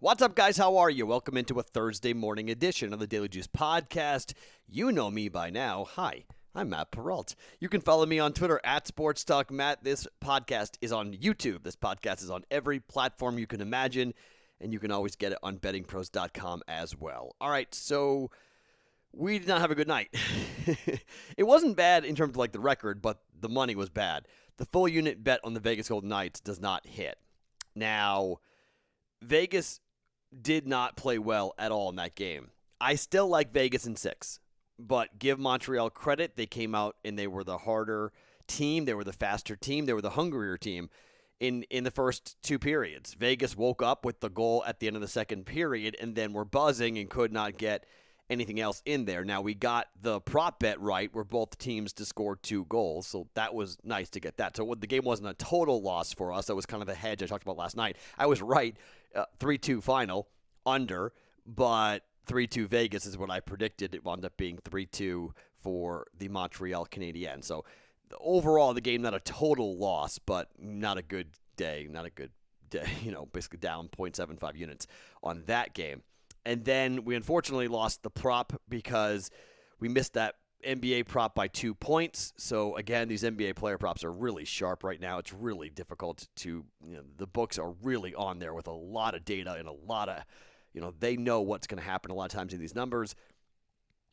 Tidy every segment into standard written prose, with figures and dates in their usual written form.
What's up, guys? How are you? Welcome into a Thursday morning edition of the Daily Juice Podcast. You know me by now. Hi, I'm Matt Perrault. You can follow me on Twitter at SportsTalkMatt. This podcast is on YouTube. This podcast is on every platform you can imagine, and you can always get it on BettingPros.com as well. All right, so we did not have a good night. It wasn't bad in terms of like the record, but the money was bad. The full unit bet on the Vegas Golden Knights does not hit. Now, Vegas did not play well at all in that game. I still like Vegas in 6, but give Montreal credit. They came out and they were the harder team. They were the faster team. They were the hungrier team in the first 2 periods. Vegas woke up with the goal at the end of the second period and then were buzzing and could not get anything else in there. Now, we got the prop bet right where both teams to score 2 goals, so that was nice to get that. So the game wasn't a total loss for us. That was kind of the hedge I talked about last night. I was right, 3-2 final, under, but 3-2 Vegas is what I predicted. It wound up being 3-2 for the Montreal Canadiens. So overall, the game not a total loss, but not a good day. Basically down 0.75 units on that game. And then we unfortunately lost the prop because we missed that NBA prop by 2 points. So again, these NBA player props are really sharp right now. It's really difficult to, the books are really on there with a lot of data and a lot of, they know what's going to happen a lot of times in these numbers.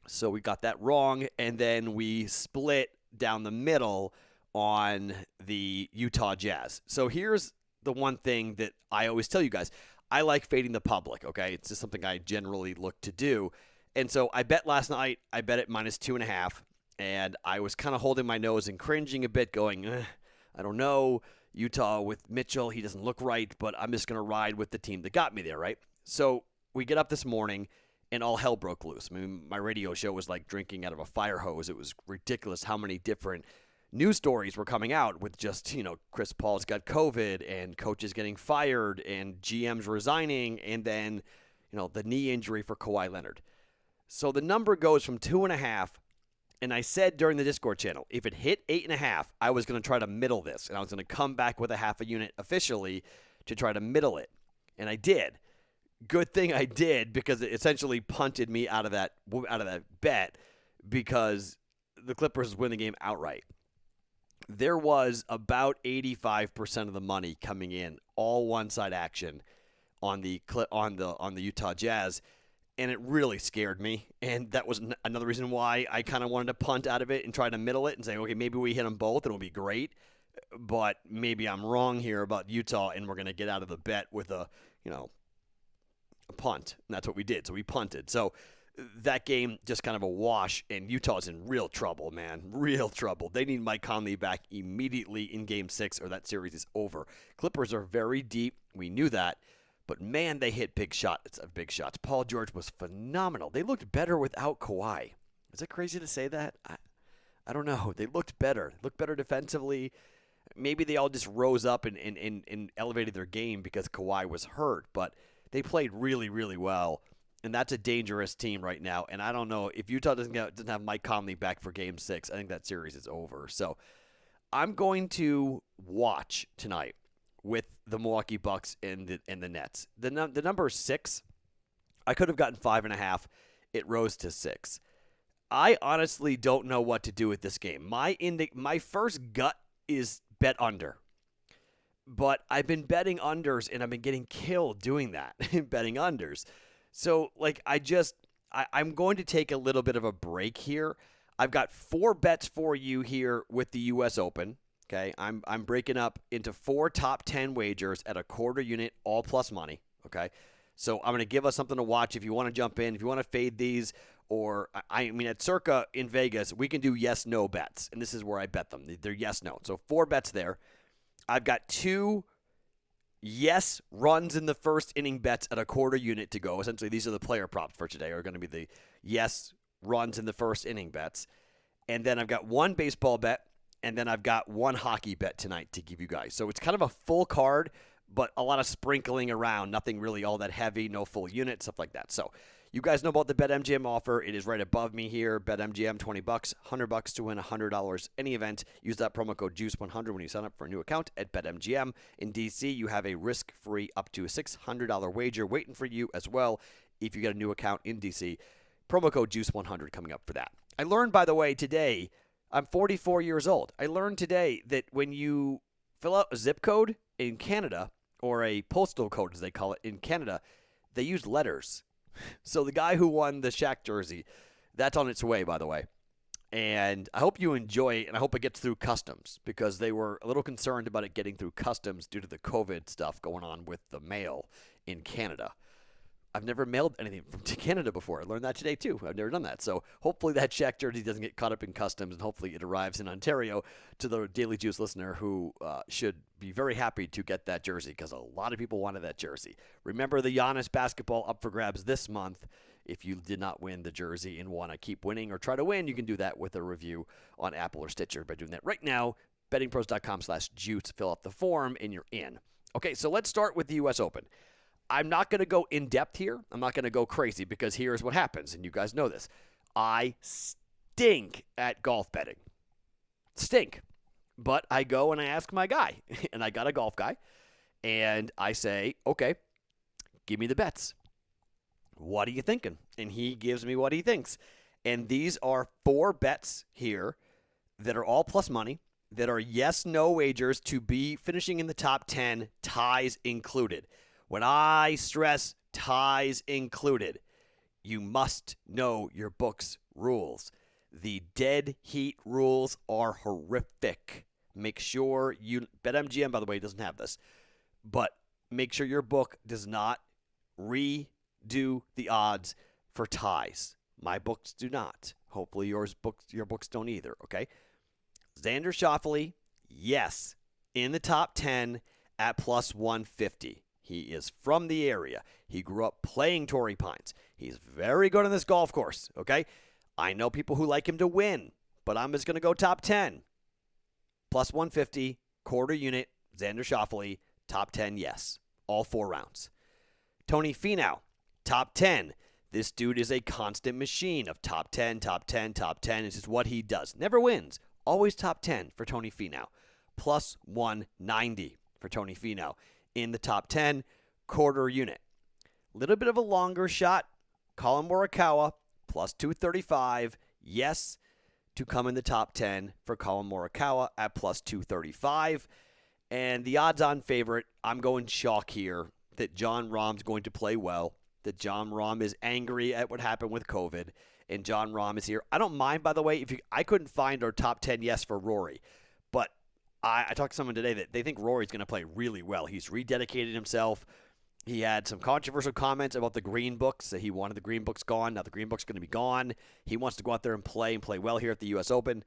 So we got that wrong. And then we split down the middle on the Utah Jazz. So here's the one thing that I always tell you guys. I like fading the public, okay? It's just something I generally look to do. And so I bet last night, I bet it -2.5, and I was kind of holding my nose and cringing a bit, going, I don't know, Utah with Mitchell, he doesn't look right, but I'm just going to ride with the team that got me there, right? So we get up this morning, and all hell broke loose. I mean, my radio show was like drinking out of a fire hose. It was ridiculous how many different news stories were coming out with just, Chris Paul's got COVID and coaches getting fired and GMs resigning and then, the knee injury for Kawhi Leonard. So the number goes from 2.5, and I said during the Discord channel, if it hit 8.5, I was going to try to middle this, and I was going to come back with a half a unit officially to try to middle it, and I did. Good thing I did because it essentially punted me out of that bet because the Clippers win the game outright. There was about 85% of the money coming in, all one-side action on the Utah Jazz, and it really scared me. And that was another reason why I kind of wanted to punt out of it and try to middle it and say, okay, maybe we hit them both and it'll be great, but maybe I'm wrong here about Utah and we're going to get out of the bet with a punt. And that's what we did. So we punted. So that game just kind of a wash, and Utah's in real trouble, man. Real trouble. They need Mike Conley back immediately in Game 6 or that series is over. Clippers are very deep. We knew that. But, man, they hit big shots. Paul George was phenomenal. They looked better without Kawhi. Is it crazy to say that? I don't know. They looked better. Looked better defensively. Maybe they all just rose up and elevated their game because Kawhi was hurt. But they played really, really well. And that's a dangerous team right now. And I don't know, if Utah doesn't have Mike Conley back for Game 6, I think that series is over. So I'm going to watch tonight with the Milwaukee Bucks and the Nets. The number is 6. I could have gotten 5.5. It rose to 6. I honestly don't know what to do with this game. My first gut is bet under. But I've been betting unders, and I've been getting killed doing that, betting unders. So, I'm going to take a little bit of a break here. I've got 4 bets for you here with the U.S. Open. Okay, I'm breaking up into 4 top 10 wagers at a quarter unit, all plus money. Okay, so I'm going to give us something to watch if you want to jump in, if you want to fade these, or at Circa in Vegas, we can do yes/no bets, and this is where I bet them. They're yes/no. So 4 bets there. I've got 2 yes runs in the first inning bets at a quarter unit to go. Essentially, these are the player props for today, are going to be the yes runs in the first inning bets. And then I've got 1 baseball bet, and then I've got 1 hockey bet tonight to give you guys. So it's kind of a full card, but a lot of sprinkling around, nothing really all that heavy, no full unit, stuff like that. So you guys know about the BetMGM offer. It is right above me here. BetMGM, $20, $100 to win $100 any event. Use that promo code JUICE100 when you sign up for a new account at BetMGM. In DC, you have a risk-free up to a $600 wager waiting for you as well if you get a new account in DC. Promo code JUICE100 coming up for that. I learned, by the way, today, I'm 44 years old. I learned today that when you fill out a zip code in Canada, or a postal code as they call it in Canada, they use letters. So the guy who won the Shaq jersey, that's on its way, by the way. And I hope you enjoy it, and I hope it gets through customs, because they were a little concerned about it getting through customs due to the COVID stuff going on with the mail in Canada. I've never mailed anything from Canada before. I learned that today, too. I've never done that. So hopefully that Shaq jersey doesn't get caught up in customs, and hopefully it arrives in Ontario to the Daily Juice listener who should be very happy to get that jersey, because a lot of people wanted that jersey. Remember the Giannis basketball up for grabs this month. If you did not win the jersey and want to keep winning or try to win, you can do that with a review on Apple or Stitcher by doing that right now. BettingPros.com/juice. Fill out the form, and you're in. Okay, so let's start with the U.S. Open. I'm not going to go in depth here. I'm not going to go crazy, because here's what happens, and you guys know this. I stink at golf betting. Stink. But I go and I ask my guy, and I got a golf guy, and I say, okay, give me the bets. What are you thinking? And he gives me what he thinks. And these are 4 bets here that are all plus money, that are yes-no wagers to be finishing in the top 10, ties included. When I stress ties included, you must know your book's rules. The dead heat rules are horrific. Make sure you, BetMGM, by the way, doesn't have this, but make sure your book does not redo the odds for ties. My books do not. Hopefully your books don't either, okay? Xander Schauffele, yes, in the top 10 at plus 150. He is from the area. He grew up playing Torrey Pines. He's very good on this golf course, okay? I know people who like him to win, but I'm just going to go top 10. Plus 150, quarter unit, Xander Schauffele, top 10, yes. All 4 rounds. Tony Finau, top 10. This dude is a constant machine of top 10, top 10, top 10. This is what he does. Never wins. Always top 10 for Tony Finau. Plus 190 for Tony Finau. In the top 10, quarter unit. Little bit of a longer shot. Colin Morikawa, plus 235. Yes, to come in the top 10 for Colin Morikawa at plus 235. And the odds-on favorite, I'm going chalk here, that Jon Rahm's going to play well, that Jon Rahm is angry at what happened with COVID, and Jon Rahm is here. I don't mind, by the way, I couldn't find our top 10 yes for Rory, but I talked to someone today that they think Rory's going to play really well. He's rededicated himself. He had some controversial comments about the Green Books, that he wanted the Green Books gone. Now the Green Book's going to be gone. He wants to go out there and play well here at the U.S. Open.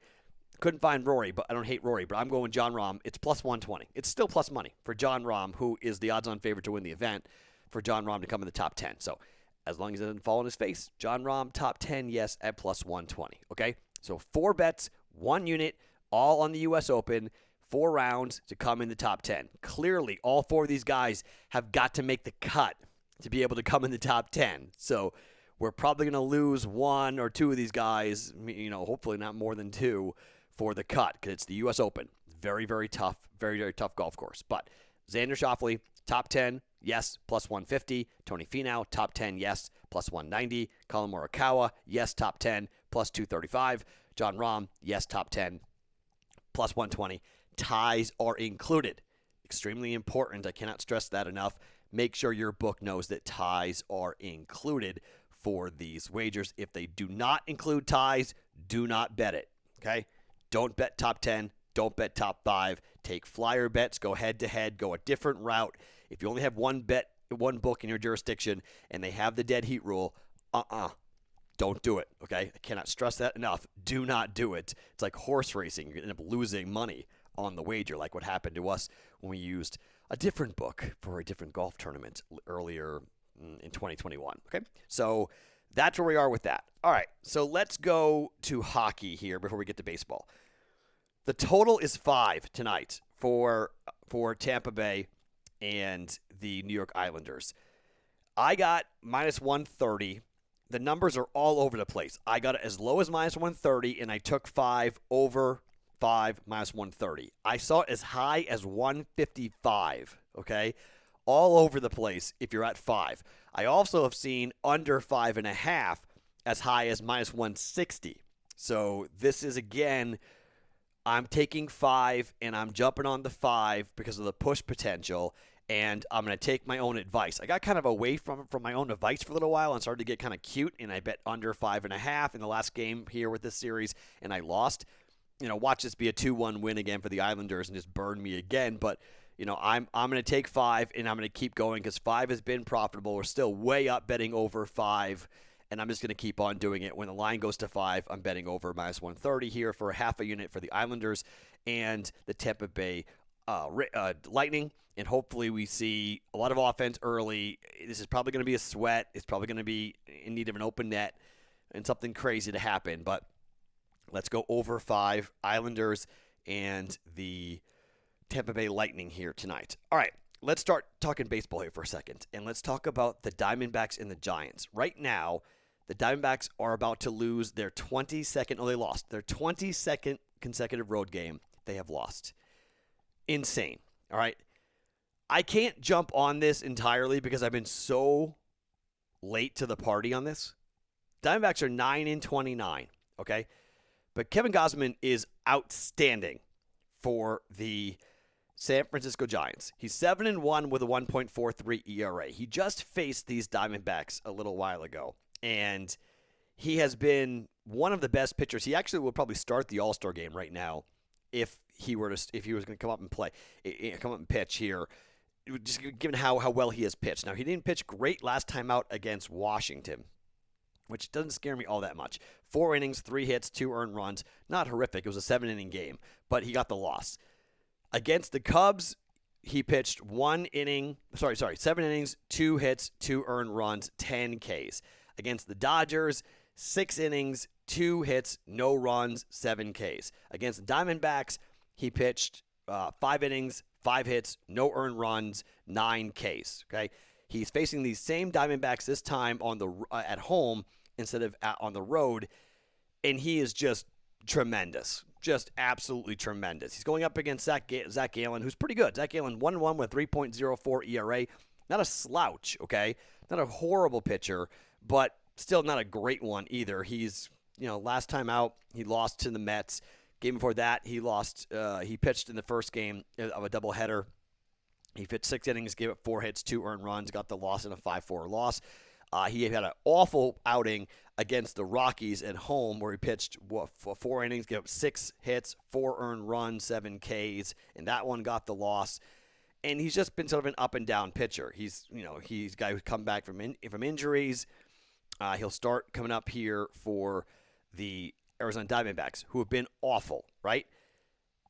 Couldn't find Rory, but I don't hate Rory, but I'm going Jon Rahm. It's plus 120. It's still plus money for Jon Rahm, who is the odds-on favorite to win the event, for Jon Rahm to come in the top 10. So as long as it doesn't fall on his face, Jon Rahm, top 10, yes, at plus 120. Okay? So 4 bets, 1 unit, all on the U.S. Open. 4 rounds to come in the top 10. Clearly, all 4 of these guys have got to make the cut to be able to come in the top 10. So we're probably going to lose 1 or 2 of these guys, hopefully not more than 2 for the cut, because it's the U.S. Open. Very, very tough, very, very tough golf course. But Xander Schauffele, top 10, yes, plus 150. Tony Finau, top 10, yes, plus 190. Colin Morikawa, yes, top 10, plus 235. Jon Rahm, yes, top 10, plus 120. Ties are included. Extremely important. I cannot stress that enough. Make sure your book knows that ties are included for these wagers. If they do not include ties, do not bet it. Okay? Don't bet top 10. Don't bet top 5. Take flyer bets. Go head-to-head. Go a different route. If you only have one book in your jurisdiction and they have the dead heat rule, don't do it. Okay? I cannot stress that enough. Do not do it. It's like horse racing. You're going to end up losing money on the wager, like what happened to us when we used a different book for a different golf tournament earlier in 2021. Okay, so that's where we are with that. All right, so let's go to hockey here before we get to baseball. The total is 5 tonight for Tampa Bay and the New York Islanders. I got minus 130. The numbers are all over the place. I got it as low as minus 130, and I took 5 over 5 minus 130. I saw it as high as 155, okay? All over the place if you're at 5. I also have seen under 5.5 as high as minus 160. So this is, again, I'm taking 5, and I'm jumping on the 5 because of the push potential, and I'm going to take my own advice. I got kind of away from my own advice for a little while and started to get kind of cute, and I bet under 5.5 in the last game here with this series, and I lost. Watch this be a 2-1 win again for the Islanders and just burn me again. But, I'm going to take 5, and I'm going to keep going because 5 has been profitable. We're still way up betting over 5, and I'm just going to keep on doing it. When the line goes to 5, I'm betting over minus 130 here for a half a unit for the Islanders and the Tampa Bay Lightning. And hopefully we see a lot of offense early. This is probably going to be a sweat. It's probably going to be in need of an open net and something crazy to happen. But let's go over 5 Islanders and the Tampa Bay Lightning here tonight. All right, let's start talking baseball here for a second. And let's talk about the Diamondbacks and the Giants. Right now, the Diamondbacks are about to lose their 22nd. Oh, they lost their 22nd consecutive road game. They have lost. Insane. All right. I can't jump on this entirely because I've been so late to the party on this. Diamondbacks are 9-29, okay? But Kevin Gausman is outstanding for the San Francisco Giants. He's 7-1 with a 1.43 ERA. He just faced these Diamondbacks a little while ago, and he has been one of the best pitchers. He actually will probably start the All-Star game right now if he was going to come up and pitch here. Just given how well he has pitched. Now, he didn't pitch great last time out against Washington, which doesn't scare me all that much. 4 innings, 3 hits, 2 earned runs. Not horrific. It was a 7-inning game, but he got the loss. Against the Cubs, he pitched 7 innings, 2 hits, 2 earned runs, 10 Ks. Against the Dodgers, 6 innings, 2 hits, no runs, 7 Ks. Against the Diamondbacks, he pitched 5 innings, 5 hits, no earned runs, 9 Ks. Okay, he's facing these same Diamondbacks this time at home instead of on the road, and he is just tremendous, just absolutely tremendous. He's going up against Zach Gallen, who's pretty good. Zach Gallen 1-1 with 3.04 ERA, not a slouch. Okay, not a horrible pitcher, but still not a great one either. He's last time out he lost to the Mets. Game before that, he lost. He pitched in the first game of a doubleheader. He pitched 6 innings, gave up 4 hits, 2 earned runs, got the loss in a 5-4 loss. He had an awful outing against the Rockies at home where he pitched 4 innings, gave up 6 hits, 4 earned runs, 7 Ks, and that one got the loss. And he's just been sort of an up and down pitcher. He's a guy who's come back from injuries. He'll start coming up here for the Arizona Diamondbacks, who have been awful, right?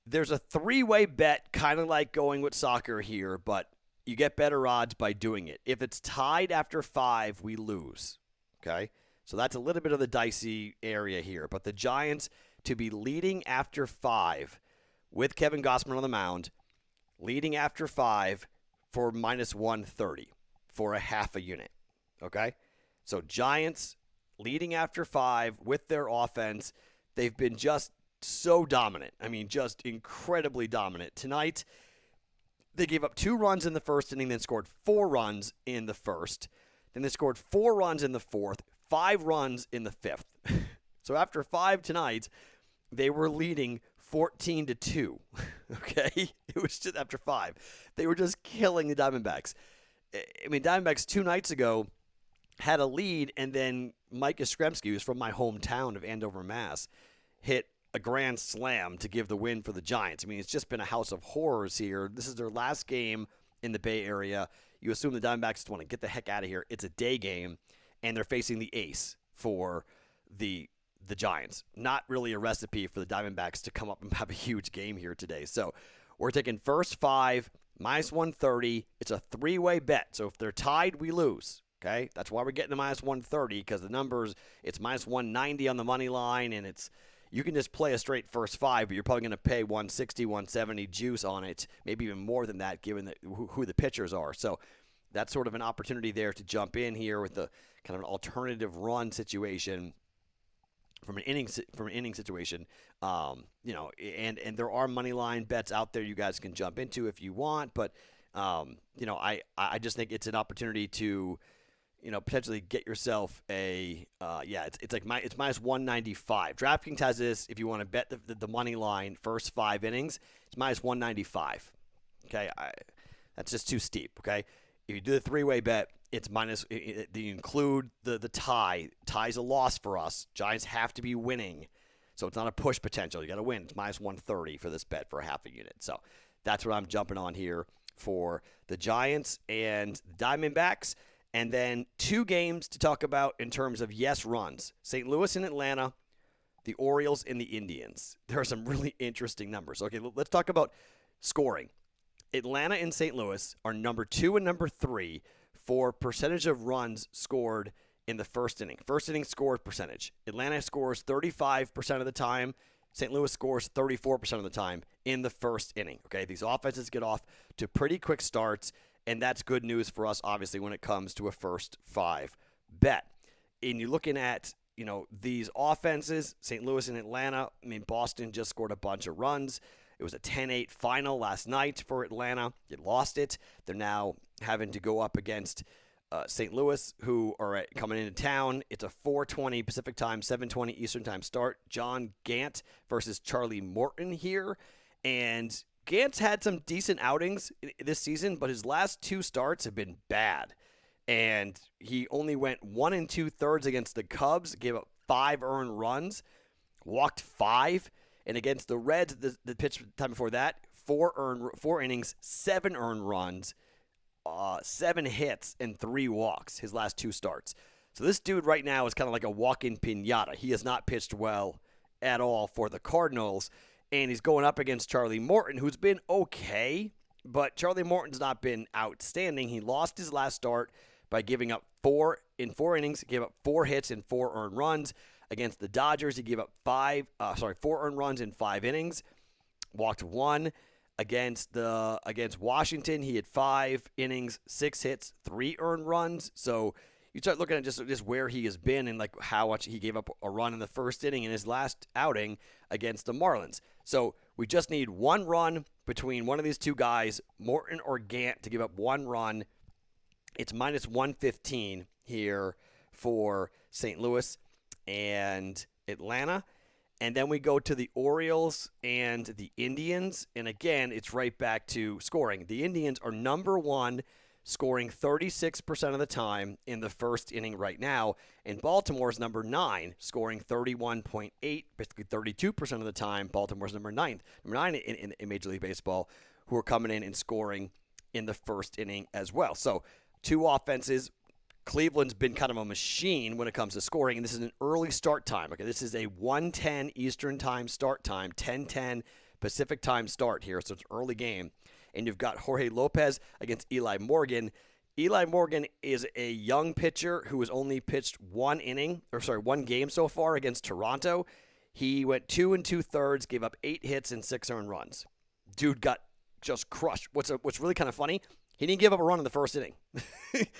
There's a 3-way bet, kind of like going with soccer here, but you get better odds by doing it. If it's tied after 5, we lose, okay? So that's a little bit of the dicey area here. But the Giants to be leading after 5 with Kevin Gausman on the mound, leading after 5 for minus 130 for a half a unit, okay? So Giants leading after 5 with their offense. They've been just so dominant. I mean, just incredibly dominant. Tonight, they gave up 2 runs in the first inning, then scored 4 runs in the first. Then they scored 4 runs in the fourth, 5 runs in the fifth. So after 5 tonight, they were leading 14-2. Okay? It was just after 5. They were just killing the Diamondbacks. I mean, Diamondbacks 2 nights ago had a lead, and then Mike Yastrzemski, who's from my hometown of Andover, Mass., hit a grand slam to give the win for the Giants. I mean, it's just been a house of horrors here. This is their last game in the Bay Area. You assume the Diamondbacks just want to get the heck out of here. It's a day game, and they're facing the ace for the Giants. Not really a recipe for the Diamondbacks to come up and have a huge game here today. So we're taking first 5, minus 130. It's a 3-way bet. So if they're tied, we lose. Okay, that's why we're getting the minus 130, because the numbers, it's minus 190 on the money line, and it's you can just play a straight first five, but you're probably going to pay 160, 170 juice on it, maybe even more than that, given who the pitchers are. So that's sort of an opportunity there to jump in here with the kind of an alternative run situation from an inning situation. And there are money line bets out there you guys can jump into if you want, but I just think it's an opportunity to potentially get yourself it's minus 195. DraftKings has this if you want to bet the money line first 5 innings, it's minus 195. Okay, that's just too steep. Okay, if you do the 3-way bet, it's minus. You include the tie. Tie's a loss for us. Giants have to be winning, so it's not a push potential. You got to win. It's minus 130 for this bet for a half a unit. So that's what I'm jumping on here for the Giants and Diamondbacks. And then 2 games to talk about in terms of yes runs. St. Louis and Atlanta, the Orioles and the Indians. There are some really interesting numbers. Okay, let's talk about scoring. Atlanta and St. Louis are number 2 and number 3 for percentage of runs scored in the first inning. First inning score percentage. Atlanta scores 35% of the time. St. Louis scores 34% of the time in the first inning. Okay, these offenses get off to pretty quick starts, and that's good news for us, obviously, when it comes to a first 5 bet. And you're looking at, these offenses, St. Louis and Atlanta. I mean, Boston just scored a bunch of runs. It was a 10-8 final last night for Atlanta. They lost it. They're now having to go up against St. Louis, who are coming into town. It's a 4:20 Pacific time, 7:20 Eastern time start. John Gant versus Charlie Morton here. And Gant's had some decent outings this season, but his last 2 starts have been bad. And he only went 1 2/3 against the Cubs, gave up 5 earned runs, walked 5. And against the Reds, the pitch time before that, 4 innings, 7 earned runs, 7 hits, and 3 walks his last 2 starts. So this dude right now is kind of like a walking piñata. He has not pitched well at all for the Cardinals. And he's going up against Charlie Morton, who's been okay, but Charlie Morton's not been outstanding. He lost his last start by giving up 4 innings, gave up 4 hits and 4 earned runs. Against the Dodgers, he gave up 4 earned runs in 5 innings, walked 1. Against Washington, he had 5 innings, 6 hits, 3 earned runs. So you start looking at just where he has been and like how much he gave up a run in the first inning in his last outing against the Marlins. So we just need 1 run between one of these 2 guys, Morton or Gant, to give up 1 run. It's minus 115 here for St. Louis and Atlanta. And then we go to the Orioles and the Indians. And again, it's right back to scoring. The Indians are number 1, scoring 36% of the time in the first inning right now. And Baltimore's number 9, scoring 31.8, basically 32% of the time. Baltimore's number 9 in Major League Baseball, who are coming in and scoring in the first inning as well. So 2 offenses. Cleveland's been kind of a machine when it comes to scoring, and this is an early start time. Okay, this is a 1:10 Eastern time start time, 10:10 Pacific time start here, so it's an early game. And you've got Jorge Lopez against Eli Morgan. Eli Morgan is a young pitcher who has only pitched 1 game so far against Toronto. He went 2 2/3, gave up 8 hits and 6 earned runs. Dude got just crushed. What's really kind of funny, he didn't give up a run in the first inning.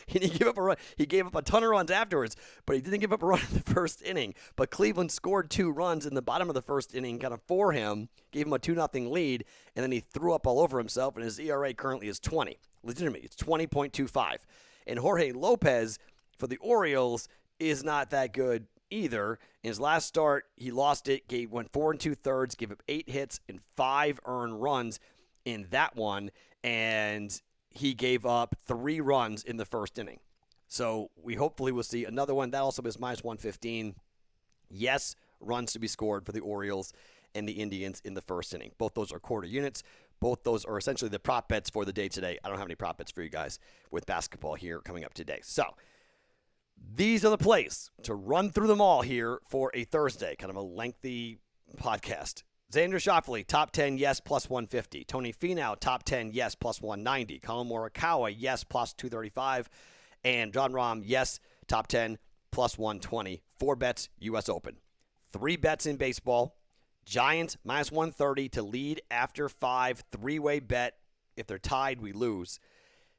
He didn't give up a run. He gave up a ton of runs afterwards, but he didn't give up a run in the first inning. But Cleveland scored 2 runs in the bottom of the first inning kind of for him, gave him a 2-0 lead, and then he threw up all over himself, and his ERA currently is 20. Legitimately, it's 20.25. And Jorge Lopez for the Orioles is not that good either. In his last start, he lost it, went 4 2/3, gave up 8 hits and 5 earned runs in that one, and he gave up 3 runs in the first inning. So we hopefully will see another one. That also is minus 115. Yes, runs to be scored for the Orioles and the Indians in the first inning. Both those are quarter units. Both those are essentially the prop bets for the day today. I don't have any prop bets for you guys with basketball here coming up today. So these are the plays to run through them all here for a Thursday, kind of a lengthy podcast. Xander Schauffele, top 10, yes, plus 150. Tony Finau, top 10, yes, plus 190. Colin Morikawa, yes, plus 235. And John Rahm, yes, top 10, plus 120. 4 bets, U.S. Open. 3 bets in baseball. Giants minus 130 to lead after 5, 3-way bet. If they're tied, we lose.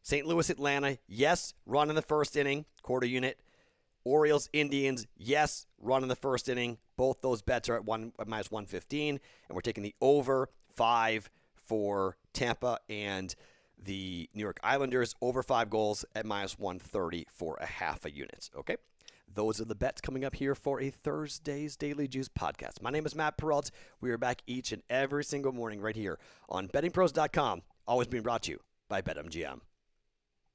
St. Louis, Atlanta, yes, run in the first inning, quarter unit. Orioles, Indians, yes, run in the first inning. Both those bets are at minus 115, and we're taking the over 5 for Tampa and the New York Islanders, over 5 goals at minus 130 for a half a unit. Okay? Those are the bets coming up here for a Thursday's Daily Juice podcast. My name is Matt Perrault. We are back each and every single morning right here on BettingPros.com, always being brought to you by BetMGM.